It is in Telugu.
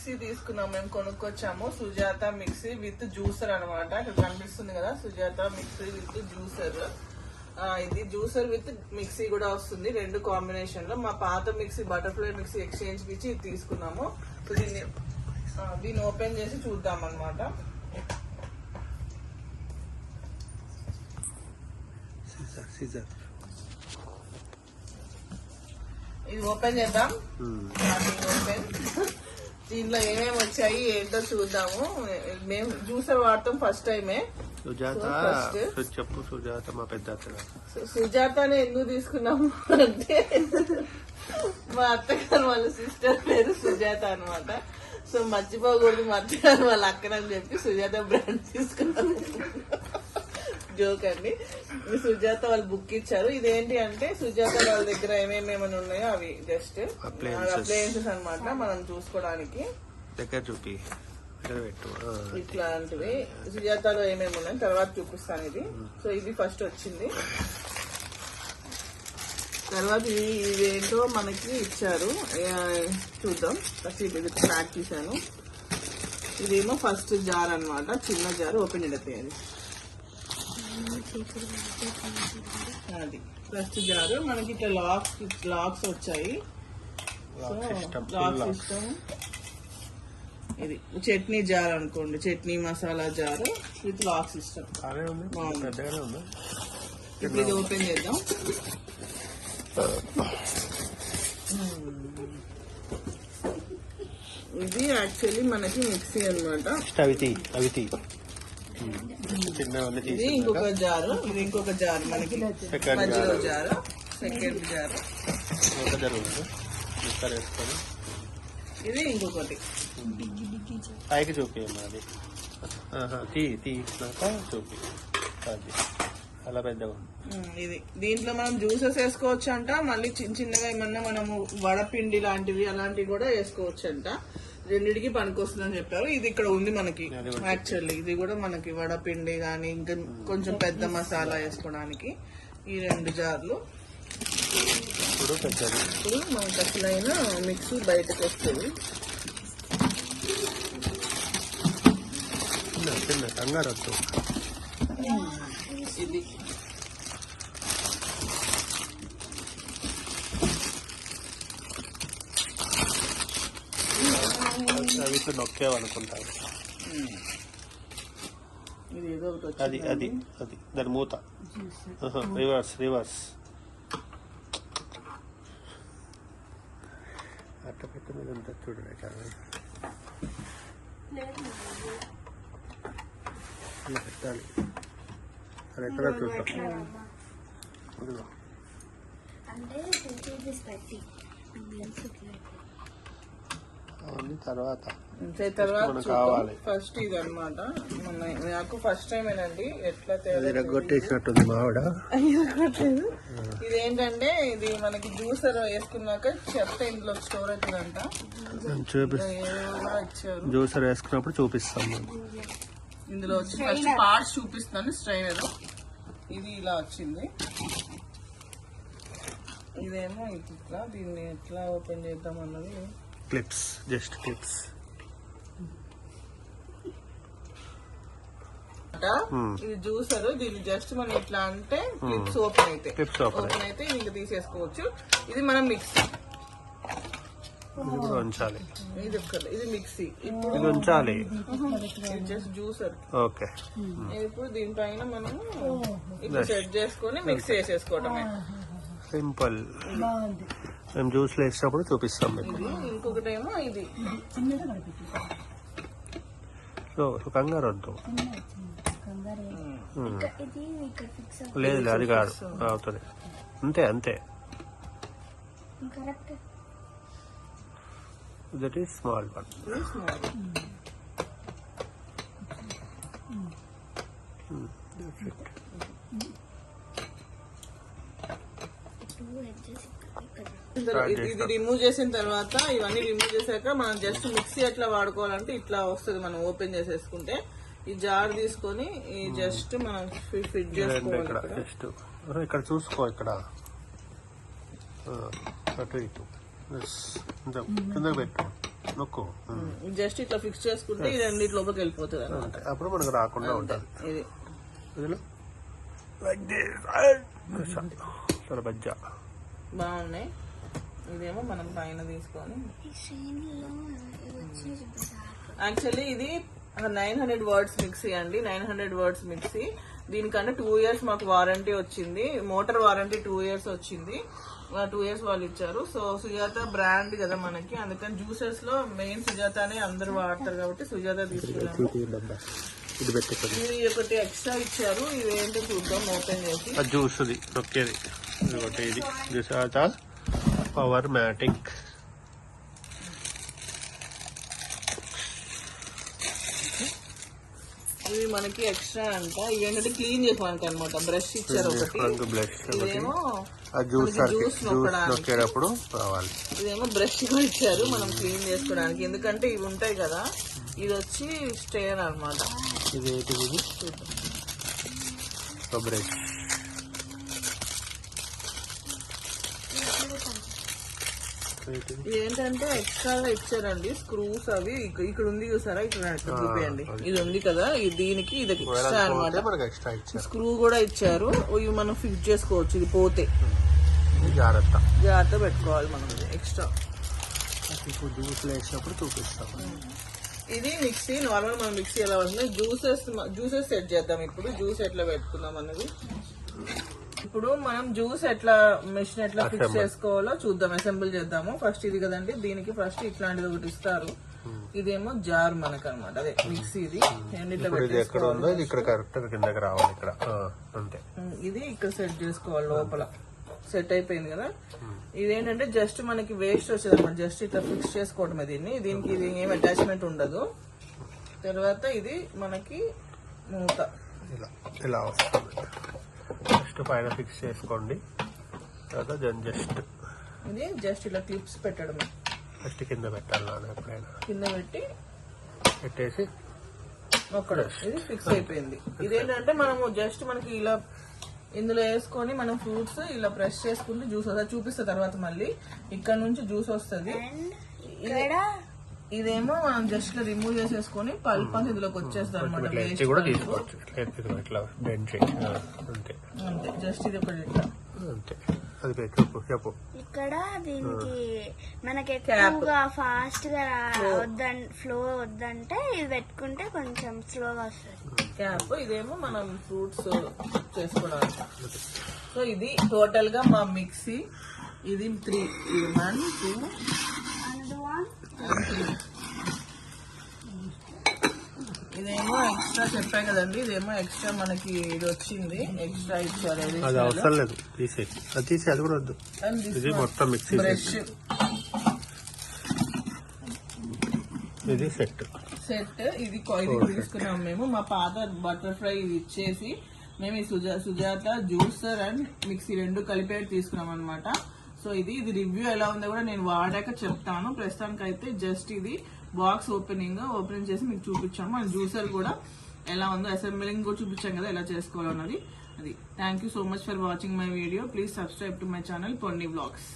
మిక్సీ తీసుకున్నాం, మేము కొనుక్కొచ్చాము. సుజాత మిక్సీ విత్ జ్యూసర్ అనమాట. ఇక్కడ కనిపిస్తుంది కదా, సుజాత మిక్సీ విత్ జ్యూసర్. ఇది జ్యూసర్ విత్ మిక్సీ కూడా వస్తుంది, రెండు కాంబినేషన్ లో. మా పాత మిక్సీ బటర్ఫ్లై మిక్సీ ఎక్స్చేంజ్ కి ఇచ్చి తీసుకున్నాము. సో దీన్ని ఓపెన్ చేసి చూద్దాం అనమాట. ఇది ఓపెన్ చేద్దాం. ఓపెన్. దీంట్లో ఏమేమి వచ్చాయి ఏంటో చూద్దాము. మేము జ్యూసర్ వాడతాం ఫస్ట్ టైమే. చెప్పు సుజాత, మా పెద్ద సుజాతనే ఎందుకు తీసుకున్నాము అంటే మా అత్తగారు వాళ్ళ సిస్టర్ పేరు సుజాత అనమాట. సో మర్చిపోకూడదు మా అత్తగారు వాళ్ళ అక్కనని చెప్పి సుజాత బ్రాండ్ తీసుకున్నాము. జోక్ అండి. సుజాత వాళ్ళు బుక్ ఇచ్చారు. ఇదేంటి అంటే సుజాత వాళ్ళ దగ్గర ఏమేమి ఉన్నాయో అవి జస్ట్ అప్లయన్సెస్ అనమాట, మనం చూసుకోవడానికి. చూపి ఇట్లాంటివి సుజాతలో ఏమేమి ఉన్నాయో తర్వాత చూపిస్తాను. ఇది సో ఇది ఫస్ట్ వచ్చింది. తర్వాత ఇదేంటో మనకి ఇచ్చారు, చూద్దాం. ఫస్ట్ ఇది ప్యాక్ చేశాను. ఇదేమో ఫస్ట్ జార్ అనమాట, చిన్న జార్. ఓపెన్ చేయలేదు అది ఫస్ట్ జారు. మనకి ఇట్లా లాక్స్ వచ్చాయి. Lock system. ఇది చట్నీ జార్ అనుకోండి, chutney masala jar with lock system. ఇప్పుడు ఇది ఓపెన్ చేద్దాం. ఇది యాక్చువల్లీ మనకి మిక్సీ అనమాట. ఇది ఇంకొక జారు, ఇది ఇంకొక జారు మనకి మధ్యలో జారు, సెకండ్ జారు. ఇది ఇంకొకటి పైకి చూపి చూపి అలా పెద్దగా. ఇది దీంట్లో మనం జ్యూసెస్ వేసుకోవచ్చు అంట. మళ్ళీ చిన్న చిన్నగా ఏమన్నా మనము వడపిండి లాంటివి అలాంటివి కూడా వేసుకోవచ్చు అంట. రెండిటికి పనికొస్తుందని చెప్పారు. ఇది ఇక్కడ ఉంది మనకి. యాక్చువల్లీ ఇది కూడా మనకి వడపిండి కానీ ఇంకా కొంచెం పెద్ద మసాలా వేసుకోవడానికి ఈ రెండు జార్లు. ఇప్పుడు మనకు అసలైన మిక్సీ బయటకు వస్తుంది. ఇది నొక్కేవనుకుంటారు. అది అది అది దాని మూత. రివర్స్ అట్ట పెట్ట మీద ఉంటుంది చూడండి. పెట్టాలి అది ఎక్కడ చూద్దాం. అవన్నీ తర్వాత కావాలి. ఫస్ట్ ఇది అనమాట. నాకు ఫస్ట్ టైం ఏనండి ఎట్లా కొట్టేసినట్టుంది మావిడ. ఇదేంటంటే ఇది మనకి జ్యూసర్ వేసుకున్నాక చెత్త ఇంట్లో స్టోర్ అవుతుందంట. జ్యూసర్ వేసుకున్నప్పుడు చూపిస్తాం. ఇందులో వచ్చి ఫస్ట్ పార్ట్స్ చూపిస్తాను. స్ట్రైనర్ ఇది ఇలా వచ్చింది. ఇదేమో ఇట్లా, దీన్ని ఎట్లా ఓపెన్ చేద్దాం అన్నది క్లిప్స్, జస్ట్ క్లిప్స్. ఇది జ్యూసర్. దీన్ని జస్ట్ మనం ఇట్లా అంటే క్లిప్స్ ఓపెన్ అయితే ఇంకా తీసేసుకోవచ్చు. ఇది మనం మిక్సీ. ఉంచాలి. ఇది మిక్సీ. ఇది ఉంచాలి. Just juicer. ఓకే. ఇప్పుడు దీనిపైన మనం ఇట్లా సెట్ చేసుకొని మిక్సీ వేసేసుకోవటమే. సింపుల్. మేము జ్యూస్ లో వేసినప్పుడు చూపిస్తాం మీకు. ఇంకొకటేమో ఇది కంగారు వద్దు. లేదు అది కాదు, అవుతుంది. అంతే అంతే. That is small one. ఇది రిమూవ్ చేసిన తర్వాత, ఇవన్నీ రిమూవ్ చేశాక మనం జస్ట్ మిక్సీ ఎట్లా వాడుకోవాలంటే ఇట్లా వస్తుంది. మనం ఓపెన్ చేసేసుకుంటే ఈ జార్ తీసుకొని ఈ జస్ట్ మనం ఫిట్ చేసుకోవాలి. ఇక్కడ చూసుకో, ఇక్కడ అటు ఇటు కిందకి పెట్టు. నొక్కు. జస్ట్ ఇట్లా ఫిక్స్ చేసుకుంటే ఈ రెండింటి లోపలికి వెళ్ళిపోతుంది అనమాట. అప్పుడు మనకు రాకుండా ఉంటుంది. ఇది బజ్జా బాగున్నాయి. ఇదేమో మనం పైన తీసుకొని యాక్చువల్లీ ఇది 900 వర్డ్స్ మిక్సీ అండి. 900 వర్డ్స్ మిక్సీ. దీనికన్నా 2 years మాకు వారంటీ వచ్చింది. మోటార్ వారంటీ 2 years వచ్చింది. 2 years వాళ్ళు ఇచ్చారు. సో సుజాత బ్రాండ్ కదా మనకి, అందుకని జ్యూసెస్ లో మెయిన్ సుజాతనే అందరూ వాడతారు కాబట్టి సుజాత తీసుకున్నాము. ఇది ఒకటి ఎక్స్ట్రా ఇచ్చారు. ఇది ఏంటో చూద్దాం ఓపెన్ చేసి. జ్యూస్ నొక్కేది ఇది సుజాత పవర్ మ్యాటిక్. ఇవి మనకి ఎక్స్ట్రా అంట. ఇవి ఏంటంటే క్లీన్ చేసుకోవడానికి అనమాట. బ్రష్ ఇచ్చారు ఒకటి. ఇదేమో జ్యూస్ నొక్కేటప్పుడు రావాలి. ఇదేమో బ్రష్ కూడా ఇచ్చారు మనం క్లీన్ చేసుకోవడానికి. ఎందుకంటే ఇవి ఉంటాయి కదా, ఇది వచ్చి స్ట్రెయిన్ అనమాట. బ్రష్ ఏంటంటే ఎక్స్ట్రాగా ఇచ్చారండి స్క్రూస్. అవి ఇక్కడ ఉంది చూసారా, ఇక్కడ చూపియండి. ఇది ఉంది కదా, దీనికి ఇది ఎక్స్ట్రా అనమాట. స్క్రూ కూడా ఇచ్చారు. ఇవి మనం ఫిక్స్ చేసుకోవచ్చు. ఇది పోతే జాగ్రత్త పెట్టుకోవాలి మనం. ఎక్స్ట్రా వేసినప్పుడు చూపిస్తాం. ఇది మిక్సీ. నార్మల్ మనం మిక్సీ ఎలా వస్తుంది. జ్యూసెస్ సెట్ చేద్దాం. ఇప్పుడు జ్యూస్ ఎట్లా పెట్టుకుందాం అన్నది. ఇప్పుడు మనం జ్యూస్ ఎట్లా మెషిన్ ఎట్లా ఫిక్స్ చేసుకోవాలో చూద్దాం, అసెంబుల్ చేద్దాము. ఫస్ట్ ఇది కదండి, దీనికి ఫస్ట్ ఇట్లాంటిది ఒకటి ఇస్తారు. ఇదేమో జార్ మనకు అనమాట, అదే మిక్సీ. ఇది ఇది ఇక్కడ సెట్ చేసుకోవాలి. లోపల సెట్ అయిపోయింది కదా. ఇదేంటంటే జస్ట్ మనకి వేస్ట్ వచ్చేది అనమాట. జస్ట్ ఇట్లా ఫిక్స్ చేసుకోవటమే దీన్ని. దీనికి ఇది ఏం అటాచ్మెంట్ ఉండదు. తర్వాత ఇది మనకి మూత ఇలా వస్తుంది. ఫస్ట్ పైన ఫిక్స్ చేసుకోండి. తర్వాత ఇది జస్ట్ ఇలా క్లిప్స్ పెట్టడమే. ఫస్ట్ కింద పెట్టాలి. ఎప్పుడైనా కింద పెట్టేసి ఒక్కడ ఇది ఫిక్స్ అయిపోయింది. ఇదేంటంటే మనము జస్ట్ మనకి ఇలా ఇందులో వేసుకొని మనం ఫ్రూట్స్ ఇలా ప్రెస్ చేసుకుంటే జ్యూస్ వస్తుంది. చూపిస్తా తర్వాత మళ్ళీ. ఇక్కడ నుంచి జ్యూస్ వస్తుంది. ఇదేమో మనం జస్ట్ రిమూవ్ చేసేసుకొని పల్ప్ అంతా ఇందులోకి వచ్చేస్తాం అనమాట. అంతే, జస్ట్ ఇది ఒకటి ఇట్లా అంతే. ఇక్కడ దీనికి మనకి ఎక్కువగా ఫాస్ట్ గా ఫ్లో వద్దంటే ఇది పెట్టుకుంటే కొంచెం స్లోగా వస్తుంది క్యాప్. ఇదేమో మనం ఫ్రూట్స్ చేసుకోవడానికి. సో ఇది టోటల్ గా మా మిక్సీ. ఇది 3 1 2 and 3. ఇదేమో ఎక్స్ట్రా చెప్పాయి కదండి. ఇదేమో ఎక్స్ట్రా మనకి ఇది వచ్చింది. ఎక్స్ట్రా ఇచ్చారు. అది అవసరం లేదు, తీసేసి అది కూడా వద్దు. ఇది మొత్తం మిక్సీ బ్రష్. ఇది సెట్. ఇది తీసుకున్నాం మేము. మా పాత బటర్ఫ్లై ఇచ్చేసి మేము ఈ సుజాత జ్యూసర్ అండ్ మిక్సీ 2 కలిపి తీసుకున్నాం అనమాట. సో ఇది రివ్యూ ఎలా ఉందో కూడా నేను వాడాక చెప్తాను. ప్రస్తుతానికి అయితే జస్ట్ ఇది బాక్స్ ఓపెన్ చేసి మీకు చూపించాము. మన జ్యూసర్ కూడా ఎలా ఉందో, అసెంబ్లింగ్ కూడా చూపించాం కదా ఎలా చేసుకోవాలన్నది. అది. Thank you so much for watching my video. Please subscribe to my channel పొన్ని vlogs.